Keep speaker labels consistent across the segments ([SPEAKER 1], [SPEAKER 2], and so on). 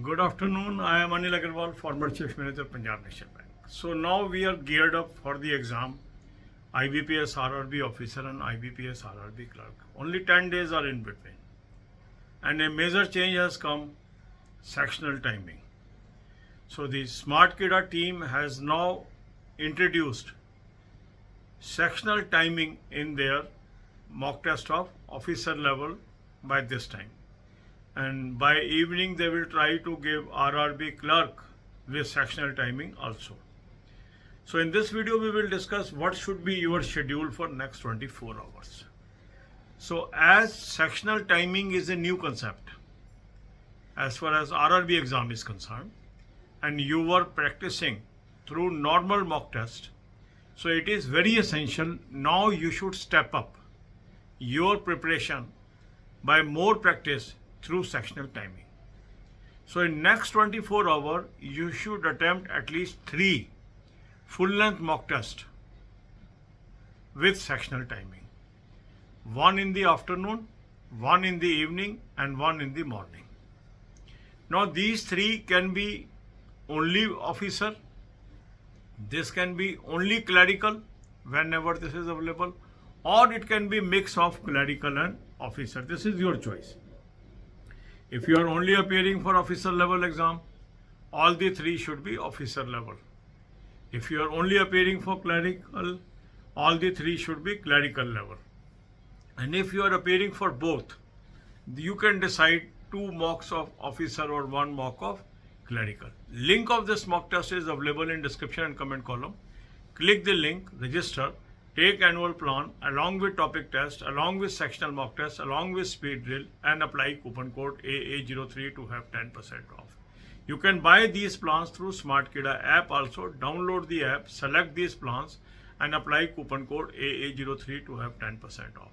[SPEAKER 1] Good afternoon. I am Anil Agarwal, former Chief Manager, Punjab National Bank. So now we are geared up for the exam, IBPS RRB officer and IBPS RRB clerk. Only 10 days are in between. And a major change has come, sectional timing. So the Smart Kida team has now introduced sectional timing in their mock test of officer level by this time. And by evening they will try to give RRB clerk with sectional timing also. So in this video we will discuss what should be your schedule for next 24 hours. So as sectional timing is a new concept as far as RRB exam is concerned, and you were practicing through normal mock test, so it is very essential now you should step up your preparation by more practice through sectional timing. So in next 24 hours, you should attempt at least 3 full-length mock tests with sectional timing. 1 in the afternoon, 1 in the evening, and 1 in the morning. Now these 3 can be only officer, this can be only clerical whenever this is available, or it can be mix of clerical and officer. This is your choice. If you are only appearing for officer level exam, all the 3 should be officer level. If you are only appearing for clerical, all the 3 should be clerical level. And if you are appearing for both, you can decide 2 mocks of officer or 1 mock of clerical. Link of this mock test is available in description and comment column. Click the link, register, take annual plan along with topic test, along with sectional mock test, along with speed drill, and apply coupon code AA03 to have 10% off. You can buy these plans through Smart Kida app also. Download the app, select these plans and apply coupon code AA03 to have 10% off.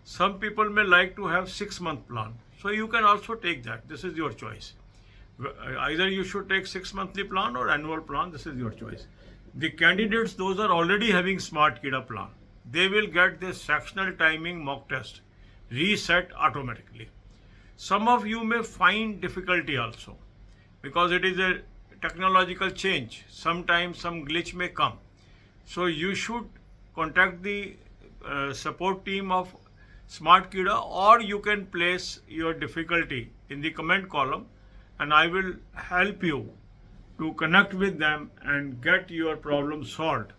[SPEAKER 1] Some people may like to have 6-month plan. So you can also take that. This is your choice. Either you should take 6-monthly plan or annual plan. This is your choice. The candidates, those are already having Smart Kida plan, they will get this sectional timing mock test reset automatically. Some of you may find difficulty also because it is a technological change. Sometimes some glitch may come. So you should contact the support team of Smart Kida, or you can place your difficulty in the comment column and I will help you to connect with them and get your problem solved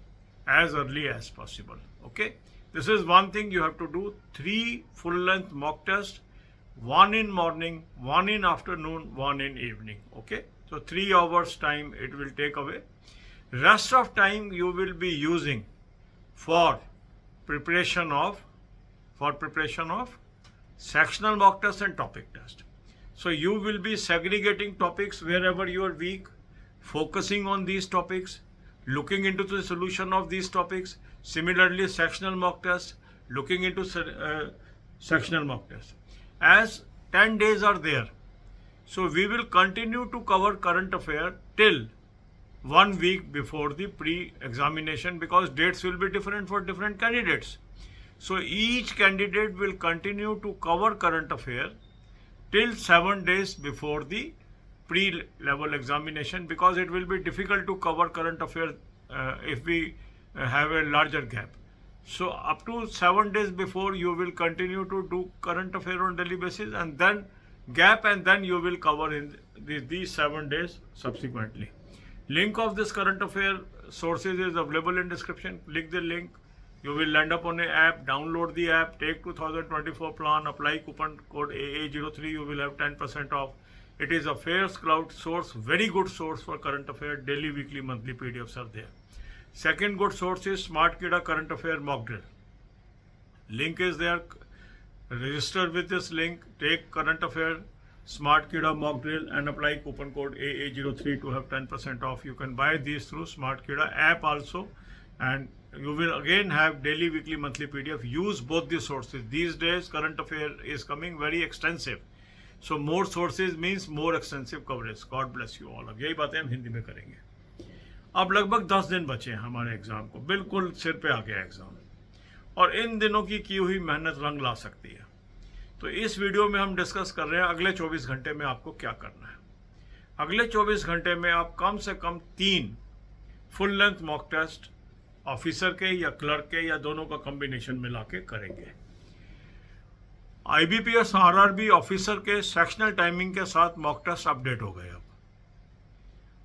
[SPEAKER 1] as early as possible. Okay, this is one thing you have to do. 3 full-length mock tests, 1 in morning, 1 in afternoon, 1 in evening. Okay, so 3 hours time it will take away. Rest of time you will be using for preparation of sectional mock test and topic test. So you will be segregating topics wherever you are weak, focusing on these topics, looking into the solution of these topics. Similarly, sectional mock test, looking into sectional mock test. As 10 days are there, so we will continue to cover current affair till 1 week before the pre-examination, because dates will be different for different candidates. So each candidate will continue to cover current affair till 7 days before the pre-level examination, because it will be difficult to cover current affairs if we have a larger gap. So up to 7 days before you will continue to do current affair on daily basis, and then gap, and then you will cover in these 7 days subsequently. Link of this current affair sources is available in description. Click the link. You will land up on an app, download the app, take 2024 plan, apply coupon code AA03, you will have 10% off. It is a Affairs Cloud source, very good source for current affair. Daily, weekly, monthly PDFs are there. Second good source is Smart Kida current affair mock drill. Link is there. Register with this link, take current affair Smart Kida mock drill and apply coupon code AA03 to have 10% off. You can buy these through Smart Kida app also, and you will again have daily, weekly, monthly PDF. Use both the sources. These days current affair is coming very extensive. So more sources means more extensive coverage. God bless you all. अब यही बातें हम हिंदी में करेंगे. अब लगभग 10 दिन बचे हैं हमारे एग्जाम को, बिल्कुल सिर पे आ गया एग्जाम, और इन दिनों की हुई मेहनत रंग ला सकती है. तो इस वीडियो में हम डिस्कस कर रहे हैं अगले 24 घंटे में आपको क्या करना है. अगले 24 घंटे में आप कम से कम 3 full length mock test officer के या क्लर्क के या दोनों का कॉम्बिनेशन मिला के करेंगे। IBPS RRB ऑफिसर के सेक्शनल टाइमिंग के साथ मॉक टेस्ट अपडेट हो गए अब,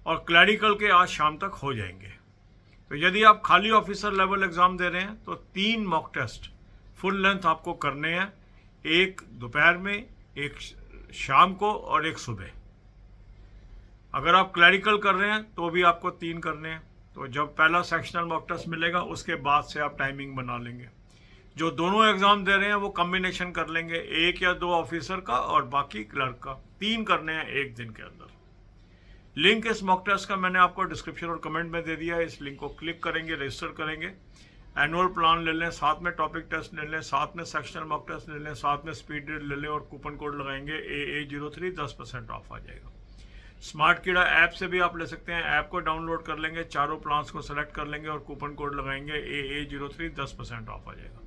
[SPEAKER 1] और क्लरिकल के आज शाम तक हो जाएंगे। तो यदि आप खाली ऑफिसर लेवल एग्जाम दे रहे हैं तो 3 मॉक टेस्ट फुल लेंथ आपको करने हैं, एक दोपहर में, एक शाम को और एक सुबह। अगर आप क्लरिकल कर रहे हैं तो भी आपको 3 करने हैं। तो जब पहला सेक्शनल मॉक टेस्ट मिलेगा उसके बाद से आप टाइमिंग बना लेंगे। जो दोनों एग्जाम दे रहे हैं वो कॉम्बिनेशन कर लेंगे, 1 या 2 ऑफिसर का और बाकी क्लर्क का। 3 करने हैं एक दिन के अंदर। लिंक इस मॉक टेस्ट का मैंने आपको डिस्क्रिप्शन और कमेंट में दे दिया है। इस लिंक को क्लिक करेंगे, रजिस्टर करेंगे, एनुअल प्लान ले लें, साथ में टॉपिक टेस्ट ले लें, साथ में सेक्शनल मॉक टेस्ट ले लें, साथ में स्पीड रीड ले लें और कूपन कोड लगाएंगे AA03, 10% ऑफ आ जाएगा। स्मार्ट कीड़ा ऐप से भी आप ले सकते हैं। ऐप को डाउनलोड कर लेंगे, चारों प्लान्स को सेलेक्ट कर लेंगे और कूपन कोड लगाएंगे AA03, 10% ऑफ आ जाएगा।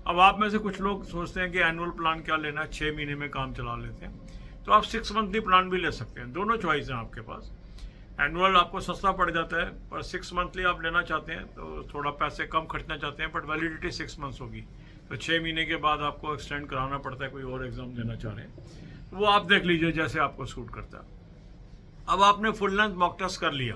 [SPEAKER 1] अब आप में से कुछ लोग सोचते हैं कि एनुअल प्लान क्या लेना, 6 महीने में काम चला लेते हैं। तो आप 6 मंथली प्लान भी ले सकते हैं। दोनों चॉइस हैं आपके पास। एनुअल आपको सस्ता पड़ जाता है, पर 6 मंथली आप लेना चाहते हैं तो थोड़ा पैसे कम खर्चना चाहते हैं, बट वैलिडिटी 6 मंथ्स होगी। तो 6 महीने के बाद आपको एक्सटेंड कराना पड़ता है, कोई और एग्जाम देना चाह रहे हैं तो वो आप देख लीजिए जैसे आपको सूट करता है। अब आपने फुल लेंथ मॉक टेस्ट कर लिया,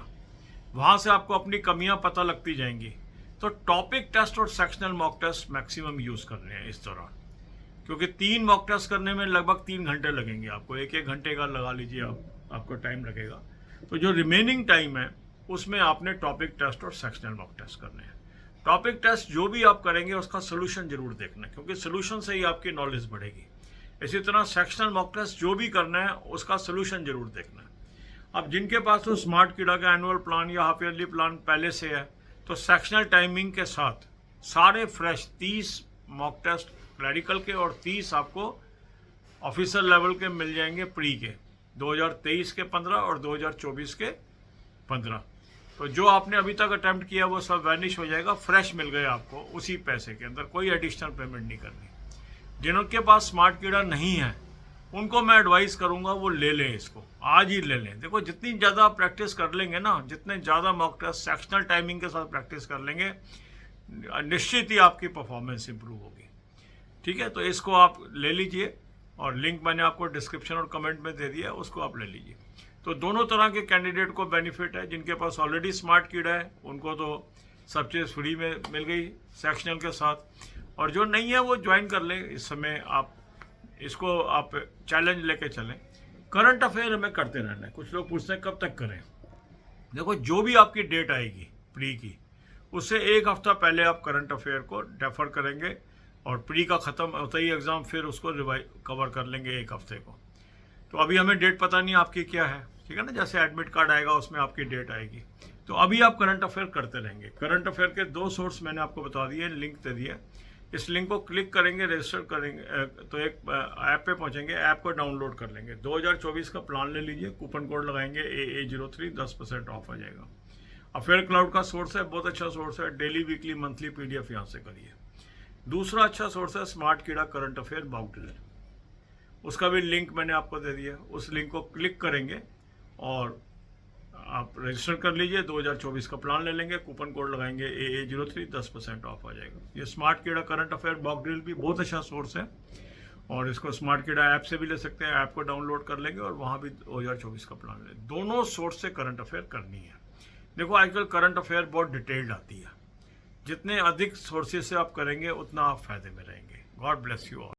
[SPEAKER 1] वहाँ से आपको अपनी कमियाँ पता लगती जाएंगी। तो टॉपिक टेस्ट और sectional mock test maximum use कर रहे हैं इस दौरान, क्योंकि 3 मॉक टेस्ट करने में लगभग 3 घंटे लगेंगे आपको। 1-1 घंटे का लगा लीजिए आपको टाइम लगेगा। तो जो रिमेनिंग टाइम है उसमें आपने टॉपिक टेस्ट और सेक्शनल मॉक टेस्ट करने हैं। टॉपिक टेस्ट जो भी आप करेंगे उसका सोल्यूशन जरूर देखना है, क्योंकि सोल्यूशन से ही आपकी नॉलेज बढ़ेगी। इसी तरह सेक्शनल मॉक टेस्ट जो भी करना है उसका सोल्यूशन जरूर देखना है। अब जिनके पास तो स्मार्ट कीड़ा का एनुअल प्लान या हाफ ईयरली प्लान पहले से है, तो सेक्शनल टाइमिंग के साथ सारे फ्रेश 30 मॉक टेस्ट क्लरिकल के और 30 आपको ऑफिसर लेवल के मिल जाएंगे प्री के, 2023 के 15 और 2024 के 15। तो जो आपने अभी तक अटेम्प्ट किया वो सब वैनिश हो जाएगा, फ्रेश मिल गए आपको उसी पैसे के अंदर, कोई एडिशनल पेमेंट नहीं करनी। जिनके पास स्मार्ट कीड़ा नहीं है उनको मैं एडवाइस करूंगा वो ले लें, इसको आज ही ले लें। देखो जितनी ज़्यादा आप प्रैक्टिस कर लेंगे ना, जितने ज़्यादा मॉक टेस्ट सेक्शनल टाइमिंग के साथ प्रैक्टिस कर लेंगे, निश्चित ही आपकी परफॉर्मेंस इंप्रूव होगी। ठीक है, तो इसको आप ले लीजिए और लिंक मैंने आपको डिस्क्रिप्शन और कमेंट में दे दिया है, उसको आप ले लीजिए। तो दोनों तरह के कैंडिडेट को बेनिफिट है। जिनके पास ऑलरेडी स्मार्ट कीड़ा है उनको तो सब चीज़ फ्री में मिल गई सेक्शनल के साथ, और जो नहीं है वो ज्वाइन कर लें। इस समय आप इसको आप चैलेंज लेके चलें। करंट अफेयर हमें करते रहना है। कुछ लोग पूछते हैं कब तक करें। देखो जो भी आपकी डेट आएगी प्री की, उससे 1 हफ्ता पहले आप करंट अफेयर को डेफर करेंगे और प्री का ख़त्म होता ही एग्ज़ाम फिर उसको कवर कर लेंगे 1 हफ्ते को। तो अभी हमें डेट पता नहीं आपकी क्या है, ठीक है ना। जैसे एडमिट कार्ड आएगा उसमें आपकी डेट आएगी, तो अभी आप करंट अफेयर करते रहेंगे। करंट अफेयर के 2 सोर्स मैंने आपको बता दिए, लिंक दे दिए। इस लिंक को क्लिक करेंगे, रजिस्टर करेंगे तो एक ऐप पे पहुंचेंगे, ऐप को डाउनलोड कर लेंगे। 2024 का प्लान ले लीजिए, कूपन कोड लगाएंगे AA03, 10% ऑफ आ जाएगा। अफेयर क्लाउड का सोर्स है, बहुत अच्छा सोर्स है। डेली वीकली मंथली PDF यहाँ से करिए। दूसरा अच्छा सोर्स है स्मार्ट कीड़ा करंट अफेयर मॉक ड्रिल, उसका भी लिंक मैंने आपको दे दिया। उस लिंक को क्लिक करेंगे और आप रजिस्टर कर लीजिए। 2024 का प्लान ले लेंगे, कूपन कोड लगाएंगे AA03, 10% ऑफ आ जाएगा। ये स्मार्ट कीड़ा करंट अफेयर मॉक ड्रिल भी बहुत अच्छा सोर्स है, और इसको स्मार्ट कीड़ा ऐप से भी ले सकते हैं। ऐप को डाउनलोड कर लेंगे और वहाँ भी 2024 का प्लान ले। दोनों सोर्स से करंट अफेयर करनी है। देखो आजकल करंट अफेयर बहुत डिटेल्ड आती है, जितने अधिक सोर्सेज से आप करेंगे उतना आप फायदे में रहेंगे। God bless you all.